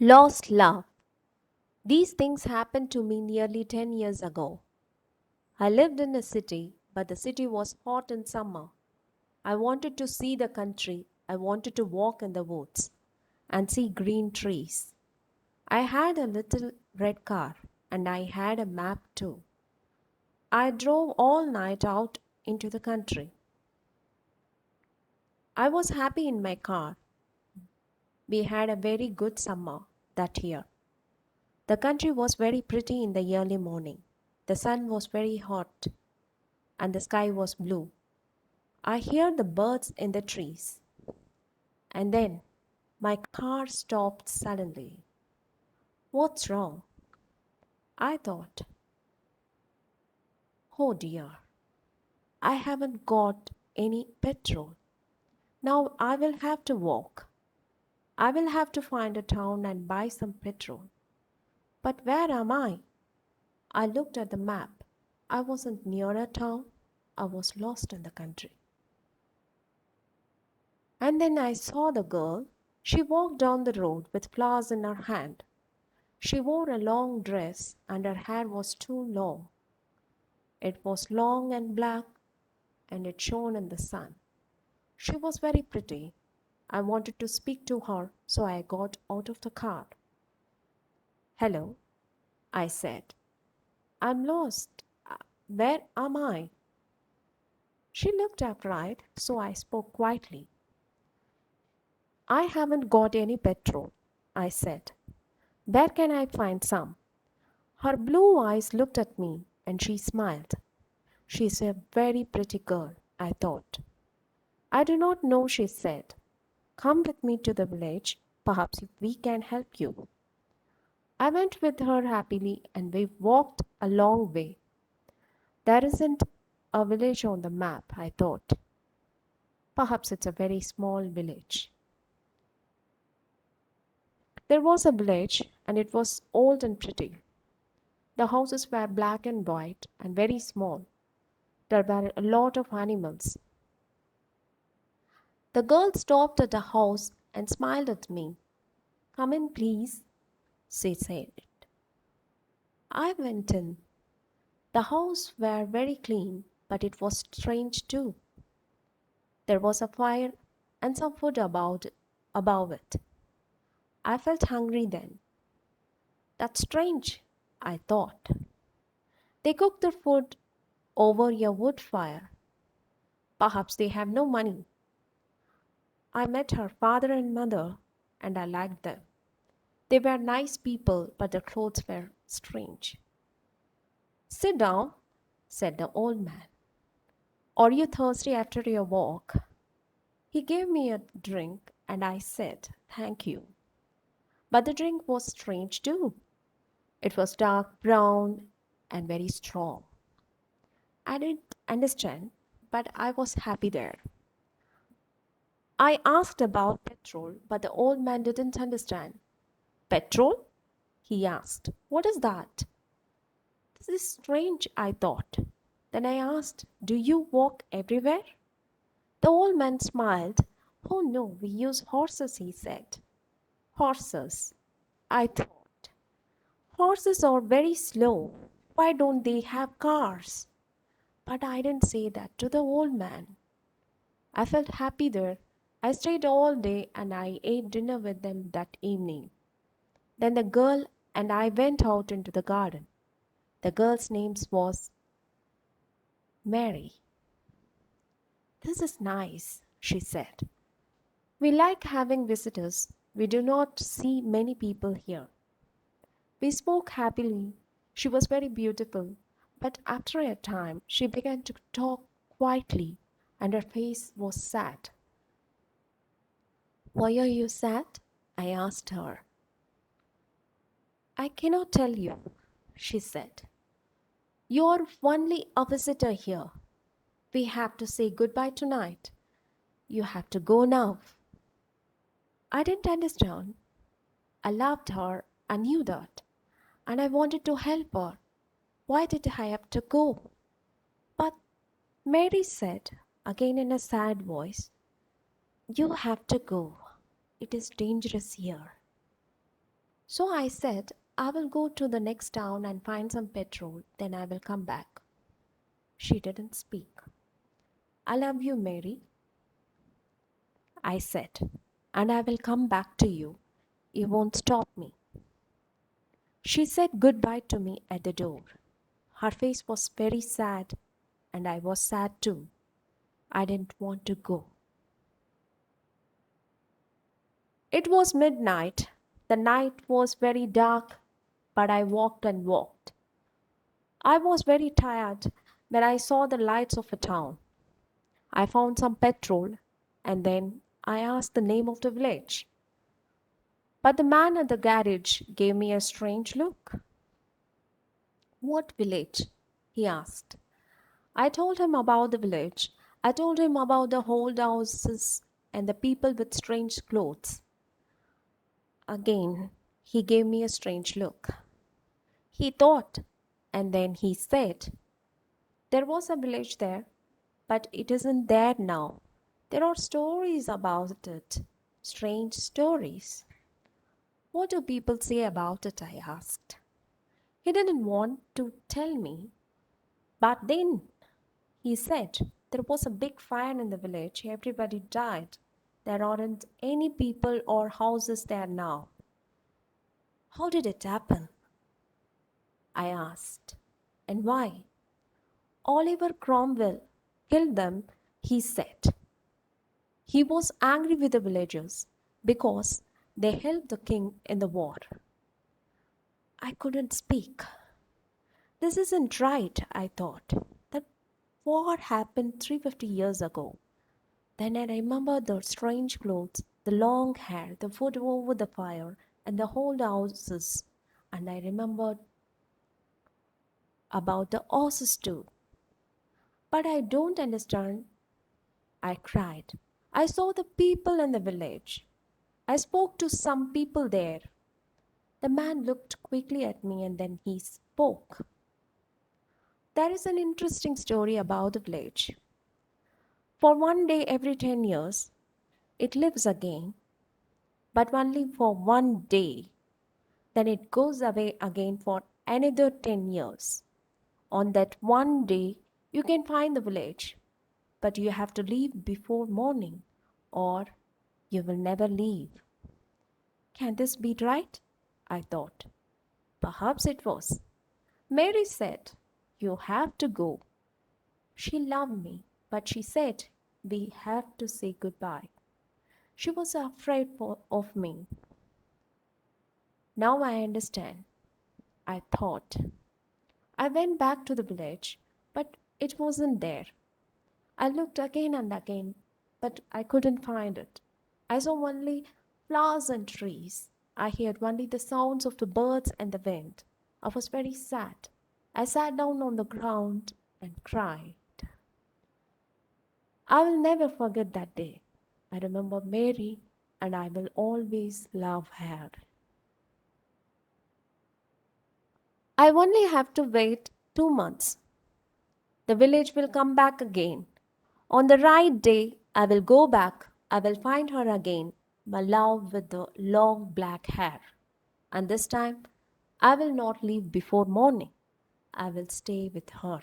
Lost love. These things happened to me nearly 10 years ago. I lived in a city, but the city was hot in summer. I wanted to see the country. I wanted to walk in the woods and see green trees. I had a little red car and I had a map too. I drove all night out into the country. I was happy in my car. We had a very good summer that year. The country was very pretty in the early morning. The sun was very hot and the sky was blue. I heard the birds in the trees. And then my car stopped suddenly. What's wrong? I thought, oh dear, I haven't got any petrol. Now I will have to walk. I will have to find a town and buy some petrol. But where am I? I looked at the map. I wasn't near a town. I was lost in the country. And then I saw the girl. She walked down the road with flowers in her hand. She wore a long dress and her hair was too long. It was long and black and it shone in the sun. She was very pretty. I wanted to speak to her, so I got out of the car. Hello, I said. I'm lost. Where am I? She looked upright, so I spoke quietly. I haven't got any petrol, I said. Where can I find some? Her blue eyes looked at me and she smiled. She's a very pretty girl, I thought. I do not know, she said. Come with me to the village. Perhaps we can help you. I went with her happily and we walked a long way. There isn't a village on the map, I thought. Perhaps it's a very small village. There was a village and it was old and pretty. The houses were black and white and very small. There were a lot of animals. The girl stopped at a house and smiled at me. Come in, please, she said. I went in. The house were very clean, but it was strange too. There was a fire and some food above it. I felt hungry then. That's strange, I thought. They cook their food over a wood fire. Perhaps they have no money. I met her father and mother, and I liked them. They were nice people, but their clothes were strange. Sit down, said the old man. Are you thirsty after your walk? He gave me a drink, and I said, thank you. But the drink was strange too. It was dark brown and very strong. I didn't understand, but I was happy there. I asked about petrol, but the old man didn't understand. Petrol? He asked. What is that? This is strange, I thought. Then I asked, do you walk everywhere? The old man smiled. Oh no, we use horses, he said. Horses, I thought. Horses are very slow. Why don't they have cars? But I didn't say that to the old man. I felt happy there. I stayed all day and I ate dinner with them that evening. Then the girl and I went out into the garden. The girl's name was Mary. This is nice, she said. We like having visitors. We do not see many people here. We spoke happily. She was very beautiful, but after a time she began to talk quietly and her face was sad. Why are you sad? I asked her. I cannot tell you, she said. You're only a visitor here. We have to say goodbye tonight. You have to go now. I didn't understand. I loved her, I knew that, and I wanted to help her. Why did I have to go? But Mary said, again in a sad voice, you have to go. It is dangerous here. So I said, I will go to the next town and find some petrol, then I will come back. She didn't speak. I love you, Mary, I said, and I will come back to you. You won't stop me. She said goodbye to me at the door. Her face was very sad, and I was sad too. I didn't want to go. It was midnight. The night was very dark, but I walked and walked. I was very tired when I saw the lights of a town. I found some petrol, and then I asked the name of the village. But the man at the garage gave me a strange look. What village? He asked. I told him about the village. I told him about the old houses and the people with strange clothes. Again, he gave me a strange look. He thought, and then he said, there was a village there, but it isn't there now. There are stories about it, strange stories. What do people say about it? I asked. He didn't want to tell me, but then he said there was a big fire in the village. Everybody died. There aren't any people or houses there now. How did it happen? I asked. And why? Oliver Cromwell killed them, he said. He was angry with the villagers because they helped the king in the war. I couldn't speak. This isn't right, I thought. That war happened 350 years ago. Then I remembered the strange clothes, the long hair, the food over the fire, and the old houses. And I remembered about the horses too. But I don't understand, I cried. I saw the people in the village. I spoke to some people there. The man looked quickly at me and then he spoke. There is an interesting story about the village. For one day every 10 years, it lives again, but only for one day. Then it goes away again for another 10 years. On that one day, you can find the village, but you have to leave before morning, or you will never leave. Can this be right? I thought. Perhaps it was. Mary said, you have to go. She loved me, but she said, we have to say goodbye. She was afraid of me. Now I understand, I thought. I went back to the village, but it wasn't there. I looked again and again, but I couldn't find it. I saw only flowers and trees. I heard only the sounds of the birds and the wind. I was very sad. I sat down on the ground and cried. I will never forget that day. I remember Mary and I will always love her. I only have to wait 2 months. The village will come back again. On the right day, I will go back. I will find her again, my love with the long black hair. And this time, I will not leave before morning. I will stay with her.